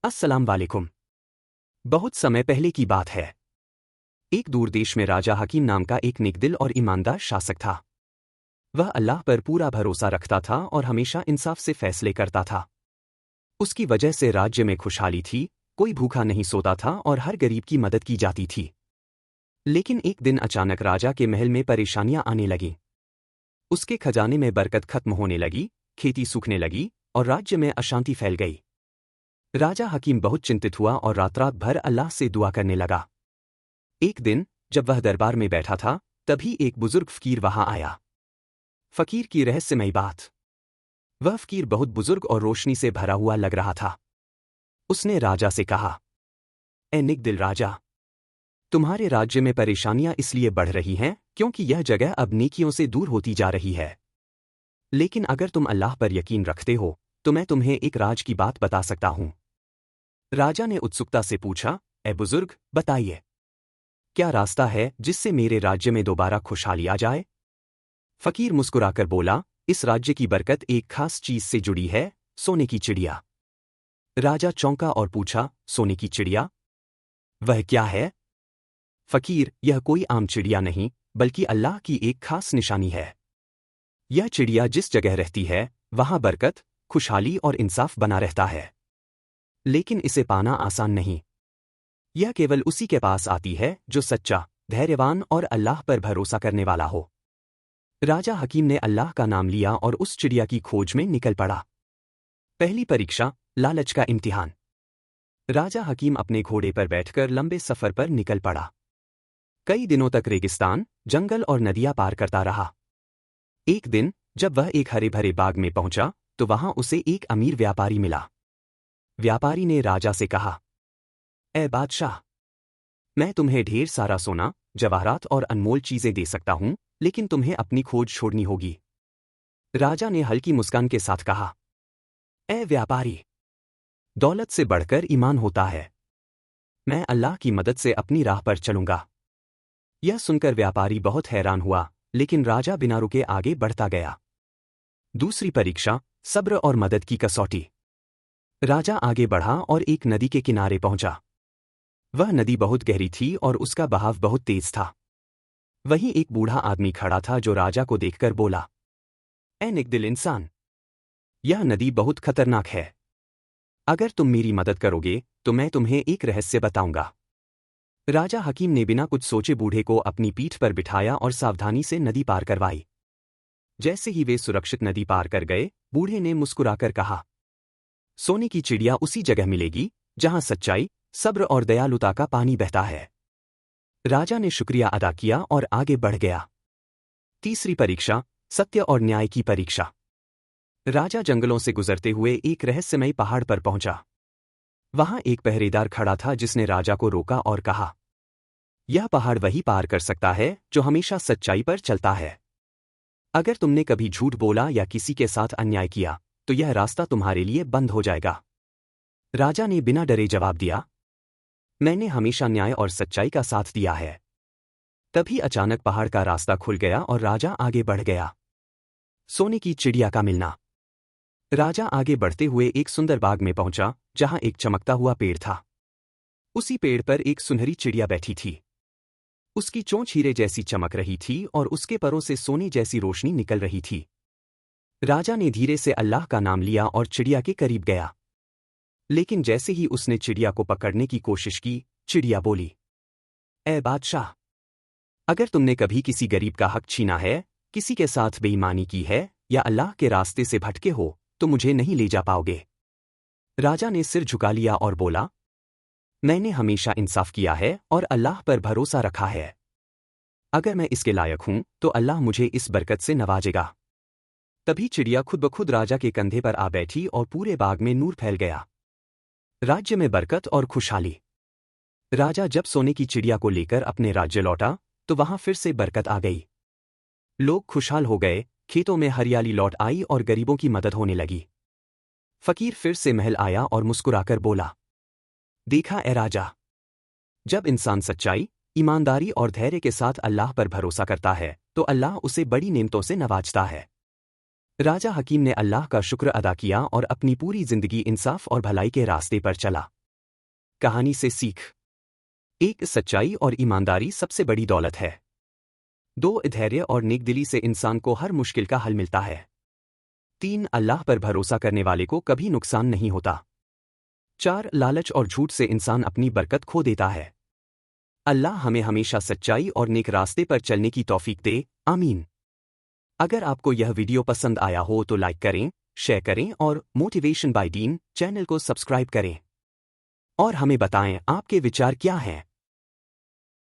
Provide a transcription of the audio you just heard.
अस्सलाम वालेकुम। बहुत समय पहले की बात है। एक दूर देश में राजा हकीम नाम का एक नेकदिल और ईमानदार शासक था। वह अल्लाह पर पूरा भरोसा रखता था और हमेशा इंसाफ से फैसले करता था। उसकी वजह से राज्य में खुशहाली थी, कोई भूखा नहीं सोता था और हर गरीब की मदद की जाती थी। लेकिन एक दिन अचानक राजा के महल में परेशानियां आने लगीं। उसके खजाने में बरकत खत्म होने लगी, खेती सूखने लगी और राज्य में अशांति फैल गई। राजा हकीम बहुत चिंतित हुआ और रात रात भर अल्लाह से दुआ करने लगा। एक दिन जब वह दरबार में बैठा था, तभी एक बुजुर्ग फकीर वहां आया। फकीर की रहस्यमयी बात। वह फकीर बहुत बुजुर्ग और रोशनी से भरा हुआ लग रहा था। उसने राजा से कहा, ए नेकदिल राजा, तुम्हारे राज्य में परेशानियां इसलिए बढ़ रही हैं क्योंकि यह जगह अब नेकियों से दूर होती जा रही है। लेकिन अगर तुम अल्लाह पर यकीन रखते हो तो मैं तुम्हें एक राज की बात बता सकता हूं। राजा ने उत्सुकता से पूछा, ए बुजुर्ग, बताइए, क्या रास्ता है जिससे मेरे राज्य में दोबारा खुशहाली आ जाए? फकीर मुस्कुराकर बोला, इस राज्य की बरकत एक खास चीज से जुड़ी है, सोने की चिड़िया। राजा चौंका और पूछा, सोने की चिड़िया? वह क्या है? फकीर, यह कोई आम चिड़िया नहीं, बल्कि अल्लाह की एक खास निशानी है। यह चिड़िया जिस जगह रहती है, वहां बरकत, खुशहाली और इंसाफ बना रहता है। लेकिन इसे पाना आसान नहीं। यह केवल उसी के पास आती है जो सच्चा, धैर्यवान और अल्लाह पर भरोसा करने वाला हो। राजा हकीम ने अल्लाह का नाम लिया और उस चिड़िया की खोज में निकल पड़ा। पहली परीक्षा, लालच का इम्तिहान। राजा हकीम अपने घोड़े पर बैठकर लंबे सफर पर निकल पड़ा। कई दिनों तक रेगिस्तान, जंगल और नदियां पार करता रहा। एक दिन जब वह एक हरे भरे बाग में पहुंचा तो वहां उसे एक अमीर व्यापारी मिला। व्यापारी ने राजा से कहा, ए बादशाह, मैं तुम्हें ढेर सारा सोना, जवाहरात और अनमोल चीजें दे सकता हूं, लेकिन तुम्हें अपनी खोज छोड़नी होगी। राजा ने हल्की मुस्कान के साथ कहा, ए व्यापारी, दौलत से बढ़कर ईमान होता है। मैं अल्लाह की मदद से अपनी राह पर चलूंगा। यह सुनकर व्यापारी बहुत हैरान हुआ, लेकिन राजा बिना रुके आगे बढ़ता गया। दूसरी परीक्षा, सब्र और मदद की कसौटी। राजा आगे बढ़ा और एक नदी के किनारे पहुंचा। वह नदी बहुत गहरी थी और उसका बहाव बहुत तेज था। वहीं एक बूढ़ा आदमी खड़ा था जो राजा को देखकर बोला, ए नेकदिल इंसान, यह नदी बहुत खतरनाक है। अगर तुम मेरी मदद करोगे तो मैं तुम्हें एक रहस्य बताऊंगा। राजा हकीम ने बिना कुछ सोचे बूढ़े को अपनी पीठ पर बिठाया और सावधानी से नदी पार करवाई। जैसे ही वे सुरक्षित नदी पार कर गए, बूढ़े ने मुस्कुराकर कहा, सोने की चिड़िया उसी जगह मिलेगी जहां सच्चाई, सब्र और दयालुता का पानी बहता है। राजा ने शुक्रिया अदा किया और आगे बढ़ गया। तीसरी परीक्षा, सत्य और न्याय की परीक्षा। राजा जंगलों से गुजरते हुए एक रहस्यमयी पहाड़ पर पहुंचा। वहां एक पहरेदार खड़ा था जिसने राजा को रोका और कहा, यह पहाड़ वही पार कर सकता है जो हमेशा सच्चाई पर चलता है। अगर तुमने कभी झूठ बोला या किसी के साथ अन्याय किया तो यह रास्ता तुम्हारे लिए बंद हो जाएगा। राजा ने बिना डरे जवाब दिया, मैंने हमेशा न्याय और सच्चाई का साथ दिया है। तभी अचानक पहाड़ का रास्ता खुल गया और राजा आगे बढ़ गया। सोने की चिड़िया का मिलना। राजा आगे बढ़ते हुए एक सुंदर बाग में पहुंचा जहां एक चमकता हुआ पेड़ था। उसी पेड़ पर एक सुनहरी चिड़िया बैठी थी। उसकी चोंच हीरे जैसी चमक रही थी और उसके परों से सोने जैसी रोशनी निकल रही थी। राजा ने धीरे से अल्लाह का नाम लिया और चिड़िया के करीब गया। लेकिन जैसे ही उसने चिड़िया को पकड़ने की कोशिश की, चिड़िया बोली, ए बादशाह, अगर तुमने कभी किसी गरीब का हक छीना है, किसी के साथ बेईमानी की है या अल्लाह के रास्ते से भटके हो तो मुझे नहीं ले जा पाओगे। राजा ने सिर झुका लिया और बोला, मैंने हमेशा इंसाफ किया है और अल्लाह पर भरोसा रखा है। अगर मैं इसके लायक हूं तो अल्लाह मुझे इस बरकत से नवाजेगा। तभी चिड़िया खुद ब खुद राजा के कंधे पर आ बैठी और पूरे बाग में नूर फैल गया। राज्य में बरकत और खुशहाली। राजा जब सोने की चिड़िया को लेकर अपने राज्य लौटा तो वहां फिर से बरकत आ गई। लोग खुशहाल हो गए, खेतों में हरियाली लौट आई और गरीबों की मदद होने लगी। फकीर फिर से महल आया और मुस्कुराकर बोला, देखा ए राजा, जब इंसान सच्चाई, ईमानदारी और धैर्य के साथ अल्लाह पर भरोसा करता है तो अल्लाह उसे बड़ी नेमतों से नवाजता है। राजा हकीम ने अल्लाह का शुक्र अदा किया और अपनी पूरी जिंदगी इंसाफ और भलाई के रास्ते पर चला। कहानी से सीख। एक, सच्चाई और ईमानदारी सबसे बड़ी दौलत है। 2, धैर्य और नेकदिली से इंसान को हर मुश्किल का हल मिलता है। 3, अल्लाह पर भरोसा करने वाले को कभी नुकसान नहीं होता। 4, लालच और झूठ से इंसान अपनी बरकत खो देता है। अल्लाह हमें हमेशा सच्चाई और नेक रास्ते पर चलने की तौफीक दे, आमीन। अगर आपको यह वीडियो पसंद आया हो तो लाइक करें, शेयर करें और मोटिवेशन बाय डीन चैनल को सब्सक्राइब करें। और हमें बताएं आपके विचार क्या हैं।